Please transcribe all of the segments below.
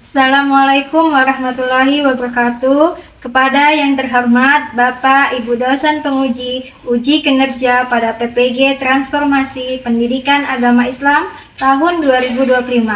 Assalamualaikum warahmatullahi wabarakatuh. Kepada yang terhormat Bapak Ibu dosen penguji uji kinerja pada PPG Transformasi Pendidikan Agama Islam tahun 2025.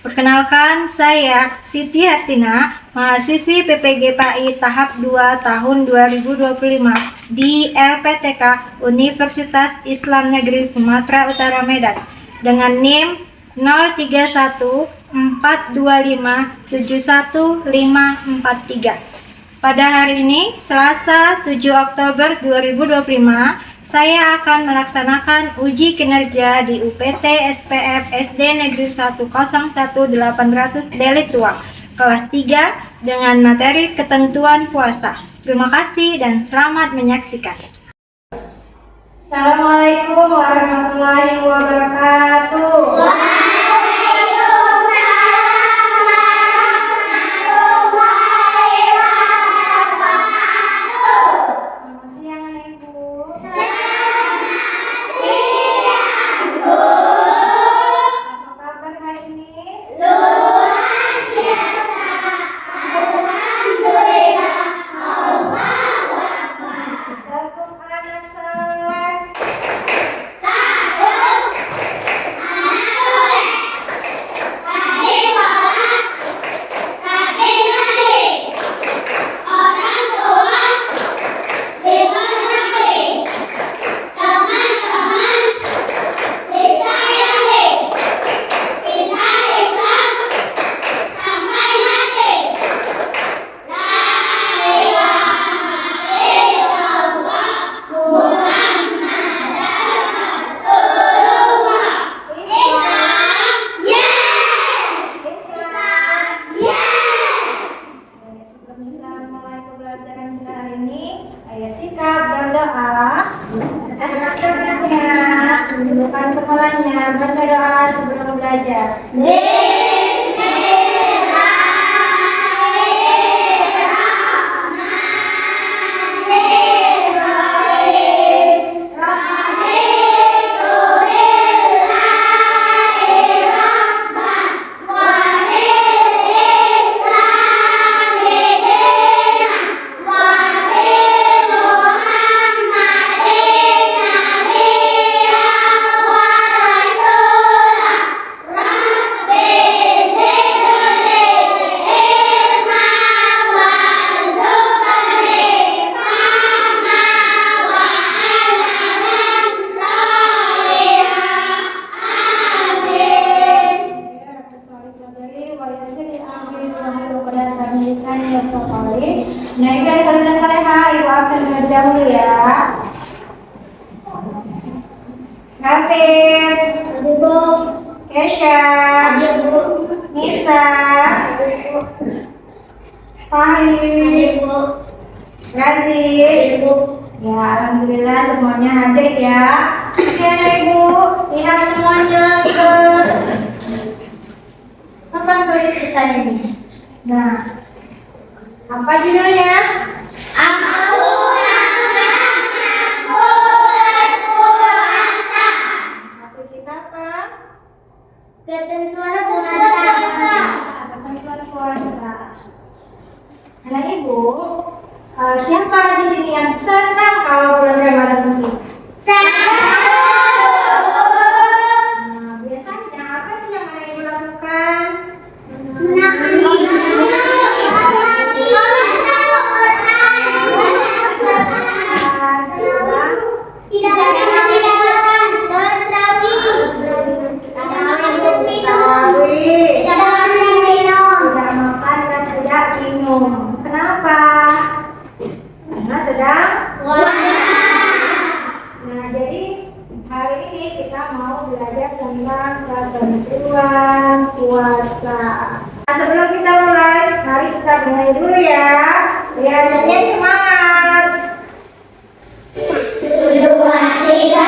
Perkenalkan, saya Siti Hartina, mahasiswi PPG PAI tahap 2 tahun 2025 di LPTK Universitas Islam Negeri Sumatera Utara Medan dengan NIM 03142571543. Pada hari ini, Selasa 7 Oktober 2025, saya akan melaksanakan uji kinerja di UPT SPF SD Negeri 101-800 Deli Tuang, kelas 3 dengan materi ketentuan puasa. Terima kasih dan selamat menyaksikan. Assalamualaikum warahmatullahi wabarakatuh. Sikap dan doa. Tundukkan kepalanya, baca doa sebelum belajar. Nah, ibu yang saleh dan saleha, ibu absen terlebih dahulu ya. Gafir, ibu. Kesha, ibu. Nisa, ibu. Fahri, ibu. Gazi, ibu. Ya, alhamdulillah semuanya hadir ya. Oke, ibu, lihat semuanya ke papan tulis kita ini. Nah, apa judulnya? Aturan puasa. Maksud kita apa? Ketentuan puasa. Ketentuan puasa. Anak ibu, siapa di sini yang senang kalau bulan Ramadan ini? Nah, biasanya apa sih yang anak ibu lakukan? Kenapa? Karena sedang puasa. Nah, jadi hari ini kita mau belajar tentang ketentuan puasa. Nah, sebelum kita mulai, mari kita mulai dulu ya. Biar nyanyian semangat. 1, 2, 3.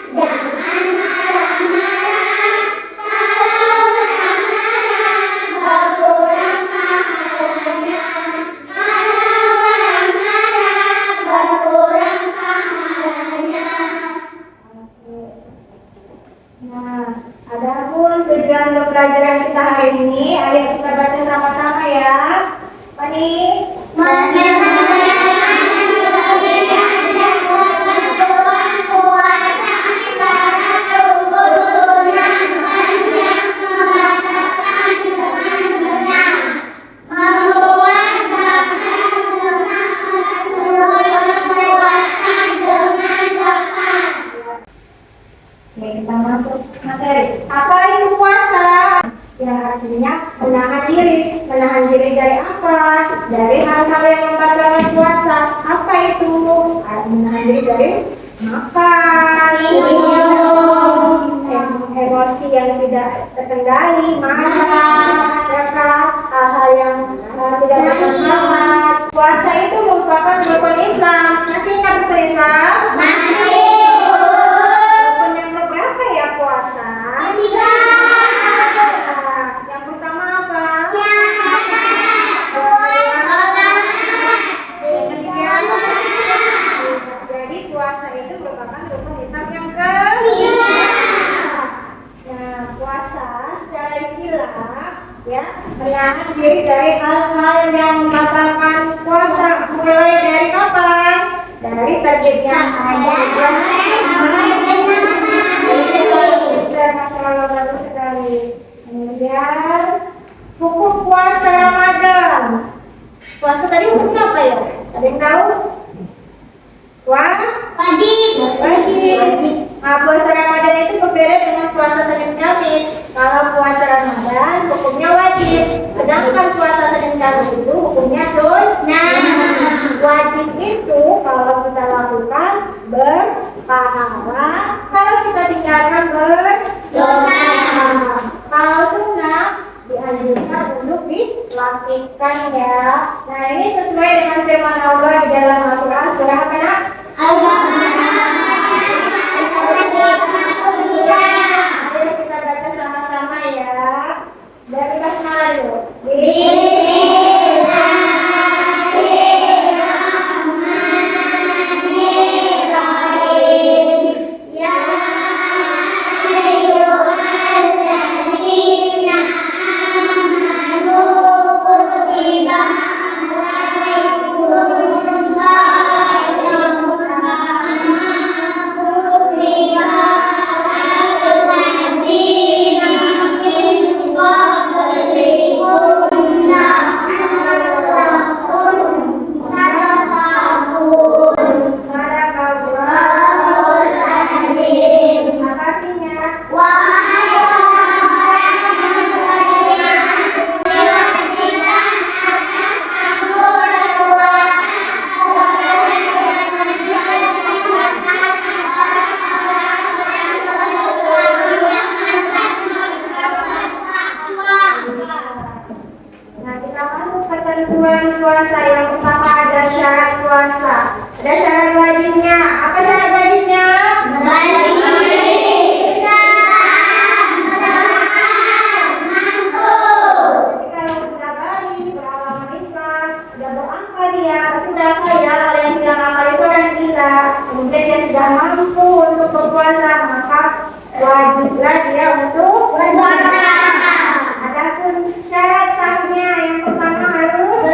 Jangan marah-marah, kalau pembelajaran kita hari ini. Ayo kita baca sama-sama ya. Apa nih? Kita masuk materi. Apa itu puasa? Ya artinya menahan diri. Menahan diri dari apa? Dari hal-hal yang membatalkan puasa. Apa itu? Menahan diri dari makan, minum, emosi yang tidak terkendali, marah, hal-hal yang tidak bermanfaat. Puasa itu merupakan rukun Islam. Masih ingat rukun Islam? Menahan diri dari hal-hal yang membatalkan puasa. Mulai dari kapan? Dari terbitnya fajar bagus sekali. Kemudian hukum puasa Ramadan. Puasa tadi hukumnya apa ya? Ada yang tahu? Wajib. Nah, puasa Ramadan itu berbeda dengan puasa Senin Kamis. Kalau puasa Ramadan hukumnya wajib, sedangkan puasa Senin Kamis itu hukumnya sunnah. Wajib itu kalau kita lakukan berpahala, kalau kita tinggalkan berdosa. Kalau sunnah dianjurkan untuk dilakukan ya. Nah, ini sesuai dengan firman Allah di dalam Al-Quran surah apa nak? Ayo kita baca sama-sama ya. Dari basmalah dulu. Puasa yang pertama ada syarat puasa. Ada syarat wajibnya. Apa syarat wajibnya? Kalau sudah balik beragama Islam, sudah berakal dia, sudah kaya. Kalau yang bilang akal itu orang gila. Kemudian dia sudah mampu untuk berpuasa, maka wajiblah dia untuk berpuasa. Adapun syarat sahnya yang pertama harus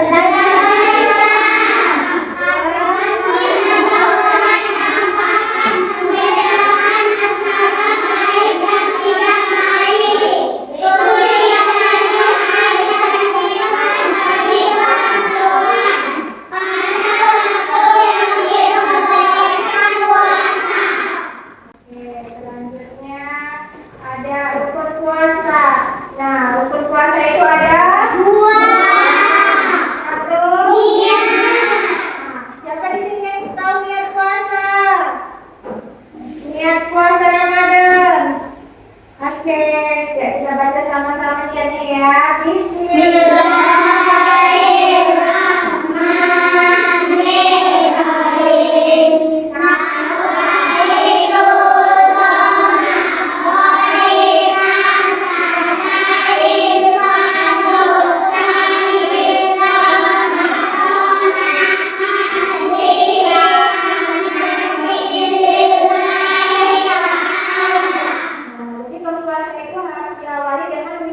diawali dengan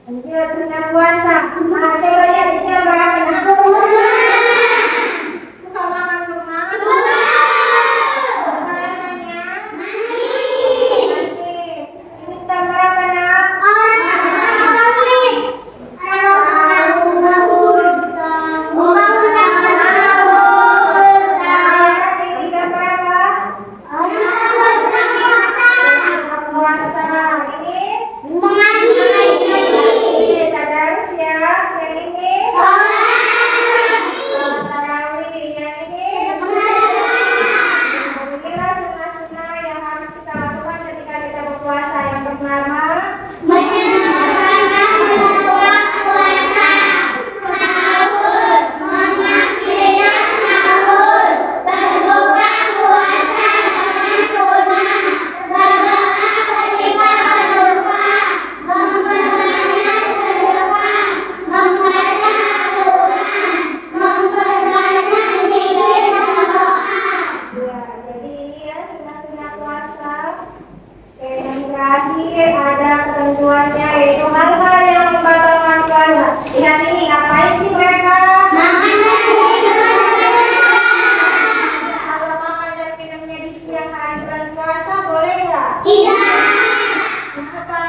Lanjut sunnah puasa. Coba lihat ini apa? Suka makan kurma? Suka. Apa rasanya? Manis. Ini tambah apa nak? Terakhir ada ketentuannya, yaitu hal-hal yang membatalkan puasa. Lihat ini, ngapain sih mereka? Kalau makan dan minumnya di siang hari bulan puasa boleh nggak? Kenapa?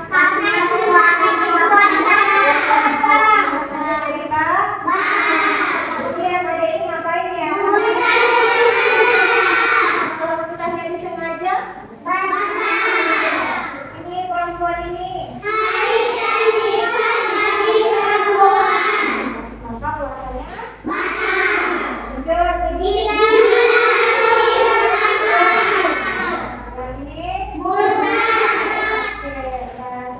Karena puasa. Puasanya dari apa? Lihat ada ini ngapain ya? Kalau kita nggak disengaja, ini perempuan ini. Maka puasanya lanjut ini.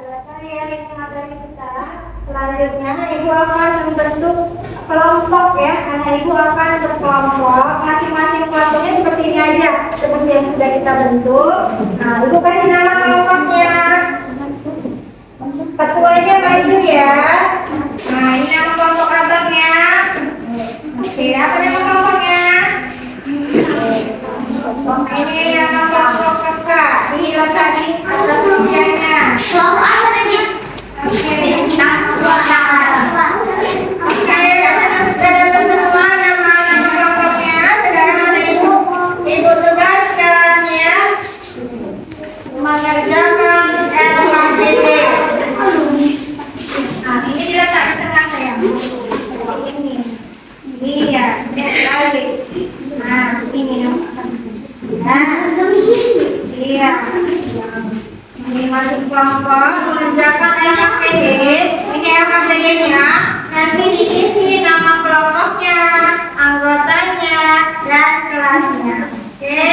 Selesai ya materi kita. Selanjutnya ibu akan membentuk kelompok ya. Karena ibu akan berkelompok, masing-masing kelompoknya seperti ini aja, seperti yang sudah kita bentuk. Nah, ibu kasih nama kelompoknya. Ketuanya maju ya. Nah, ini nama kelompok abangnya. Oke, apa nama kelompoknya? Ini nama kelompok kakak. Lihat tadi atas ujiannya. Oke, sudah semua nama-nama kelompoknya. Sekarang ada ibu tugaskan ya mengerjakan LKPD. Nah, ini diletak di tengah saya. Ini. Iya, sekali. Nah, ini nama. Nah, iya. Ini masuk kelompok mengerjakan LKPD. Ini LKPD-nya. Nanti diisi nama kelompoknya, anggotanya, dan kelasnya. Oke.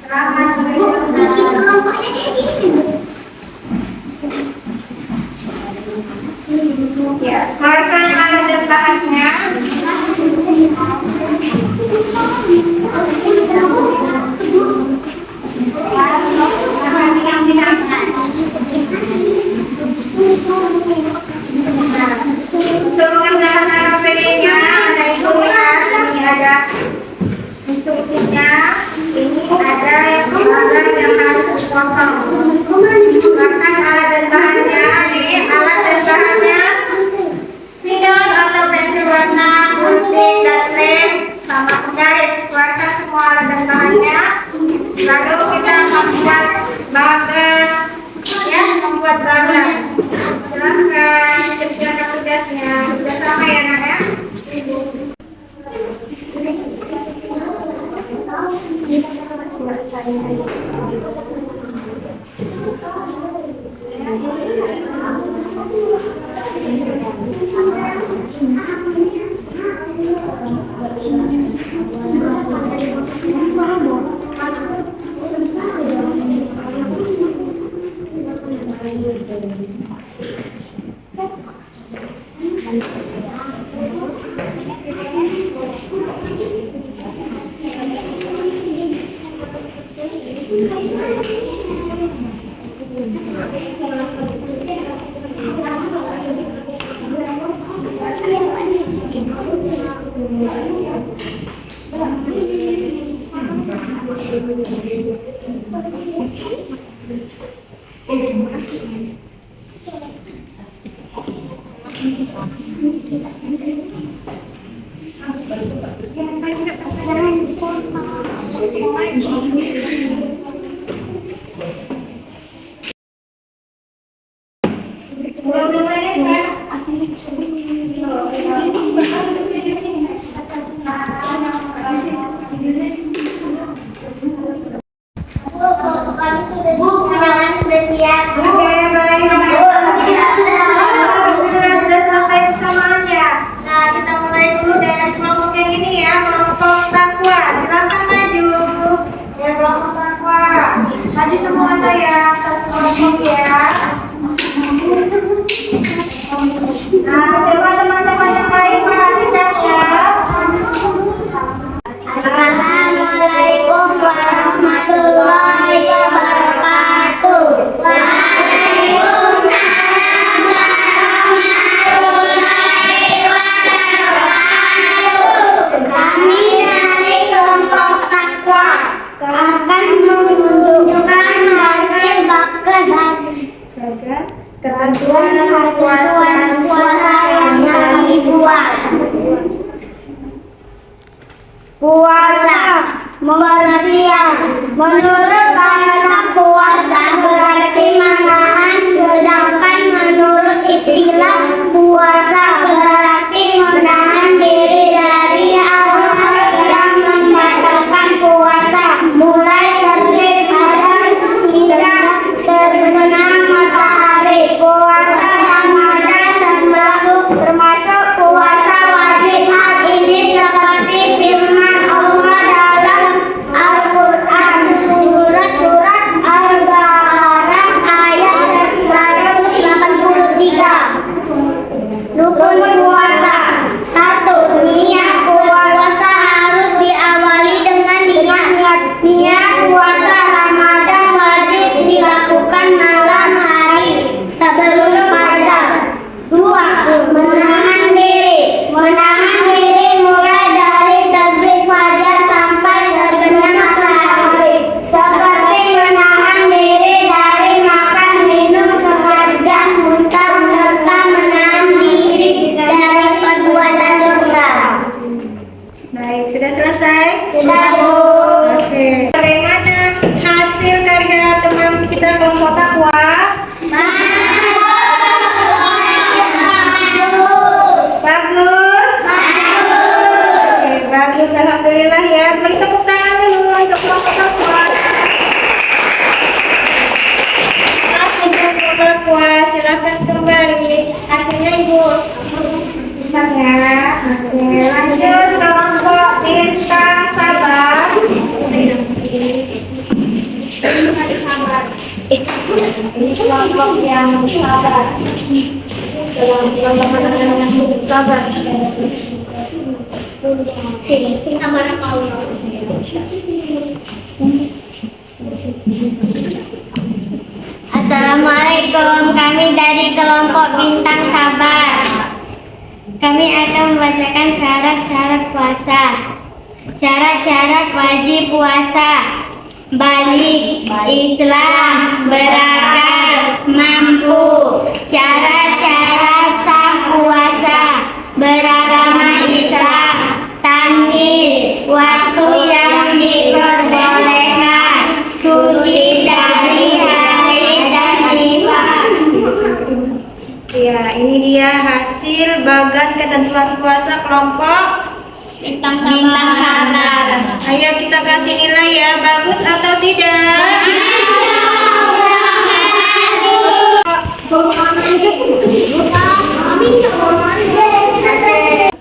Selamat bikin kelompoknya kayak gini. Ya, keluarkan alat dan bahannya. Untuk mengerjakan LKPD-nya ada itu ya, ini ada instruksinya, ini ada yang harus dipotong. Pasang alat dan bahannya, nih alat dan bahannya spidol atau pensil warna, gunting dan lem sama penggaris. Keluarkan semua alat dan bahannya. Lalu kita membuat bagan, ya, membuat bagan. Silakan kerjakan tugasnya. Sudah sama ya nak ya? Bu, undangan sudah siap. Oke, baik. Sudah selesai persamaannya. Nah, kita mulai dulu dengan kelompok yang ini ya, kelompok takwa. Silakan maju. Ya, kelompok takwa. Maju semua sayang, satu kelompok ya. Nah, coba teman-teman yang lain perhatikan ya. Assalamualaikum warahmatullahi wabarakatuh. Waalaikumsalam warahmatullahi wabarakatuh. Kami dari kelompok takwa akan menunjukkan hasil bakar dan ketentuan puasa yang kami buat. Puasa pengertian. Menurut bahasa puasa berarti menahan, sedangkan menurut istilah puasa berarti menahan diri dari hal-hal yang membatalkan puasa, mulai terbit fajar hingga terbenam matahari. Puasa Ramadan termasuk puasa wajib. Hal ini seperti firman Allah dalam Al-Quran surat Al-Baqarah ayat 183. Rukun puasa. 1. Niat puasa harus diawali dengan niat. Niat puasa Ramadan wajib dilakukan malam hari sebelum fajar. 2. Menahan diri. Menahan diri mulai dari terbit fajar sampai terbenam matahari, seperti menahan diri dari makan, minum, sengaja, muntah, serta menahan diri dari perbuatan dosa. Baik, sudah selesai? Sudah, Bu. Oke. Bagaimana hasil karya teman kita kelompok takwa? Bagus. Oke, bagus. Alhamdulillah ya. Beri tepuk tangan dulu untuk kelompok takwa. Kelompok takwa, silakan kembali. Hasilnya Ibu. Bisa ya. Oke, lanjut kelompok bintang sabar. Ini kelompok yang sabar. Kelompok yang sabar. Kita marah Paul. Assalamualaikum, kami dari kelompok bintang sabar. Kami akan membacakan syarat-syarat puasa. Syarat-syarat wajib puasa: balik, Islam, berakal, mampu. Syarat-syarat sah puasa: beragama Islam, tamyiz, waktu yang diperbolehkan, suci dari haid dan nifas. Ya, ini dia hasil bagan ketentuan puasa kelompok Bintang sabar. Ayo kita kasih nilai ya, bagus atau tidak?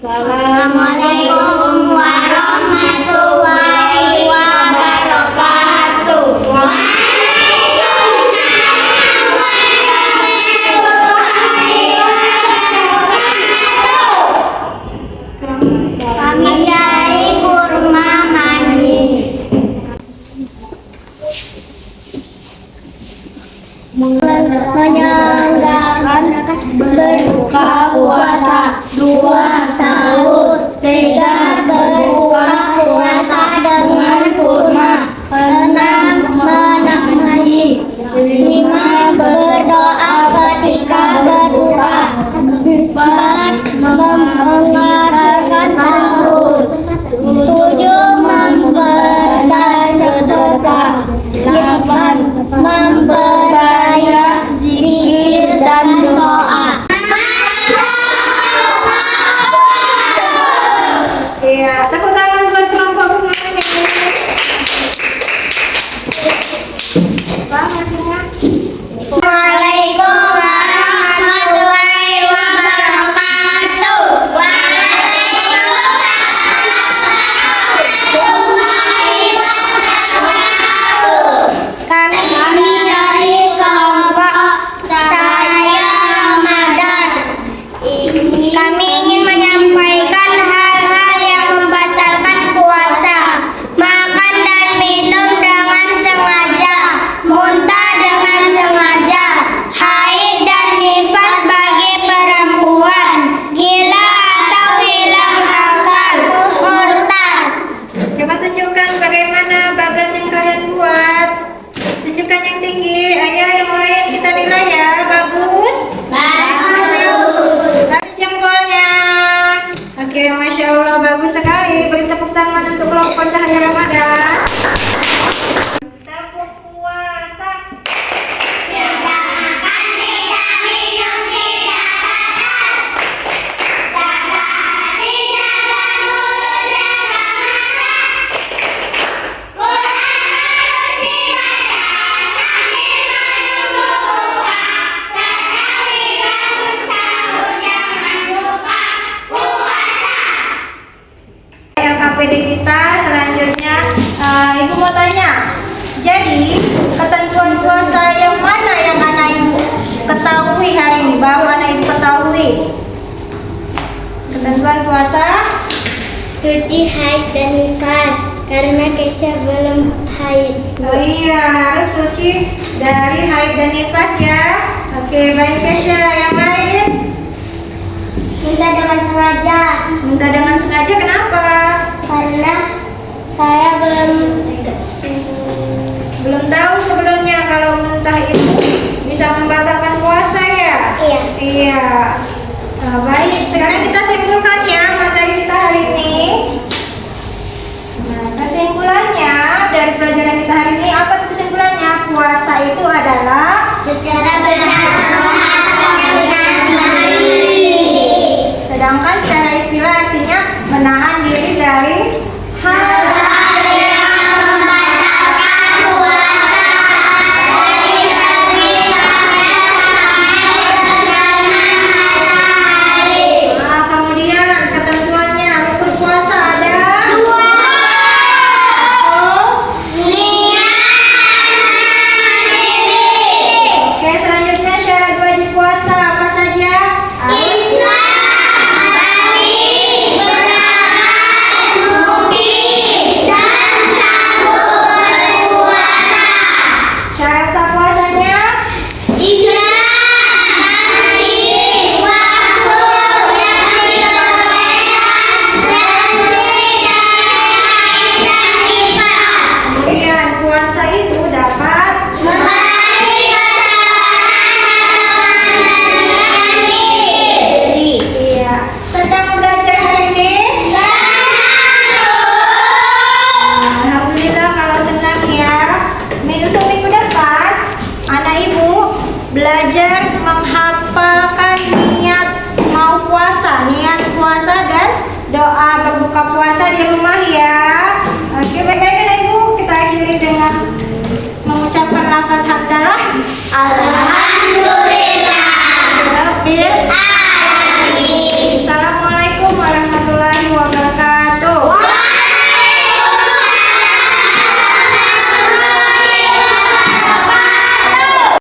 Assalamualaikum warahmatullahi wabarakatuh. Waalaikumsalam warahmatullahi wabarakatuh. Kami dari kurma manis. Menyenangkan berbuka puasa, 2 sahur, 3 berbuka puasa dengan kurma, 6 menang haji, 5 suci haid dan nifas karena Kesya belum haid. Oh iya, harus suci dari haid dan nifas ya. Oke, baik Kesya. Yang lain? Minta dengan sengaja Minta dengan sengaja kenapa? karena saya Belum tahu sebelumnya kalau muntah itu bisa membatalkan puasa ya? Iya. Iya. Nah, baik, sekarang kita simpulkan ya materi kita hari ini. Nah, kesimpulannya dari pelajaran kita hari ini, apa kesimpulannya? Puasa itu adalah secara bersama sedangkan secara istilah artinya menahan diri dari hal yang membatalkan puasa dari Nah, kemudian ketentuannya rukun puasa ada dua oh, niat oke, selanjutnya syarat wajib puasa apa saja? Islam bagi beramal mungkin dan sanggup berpuasa. Syarat sah puasanya? Islam memiliki waktu yang dibolehkan dan tidak haid dan nifas. Kemudian puasa itu dapat Melalui kesalahan diri. iya. Sedang belajar hari ini? Alhamdulillah kalau senang ya. Untuk minggu depan, anak ibu belajar menghafalkan niat mau puasa, niat puasa dan doa berbuka puasa di rumah ya. Oke, baik-baik anak ibu, kita akhiri dengan mengucapkan lafaz hamdalah.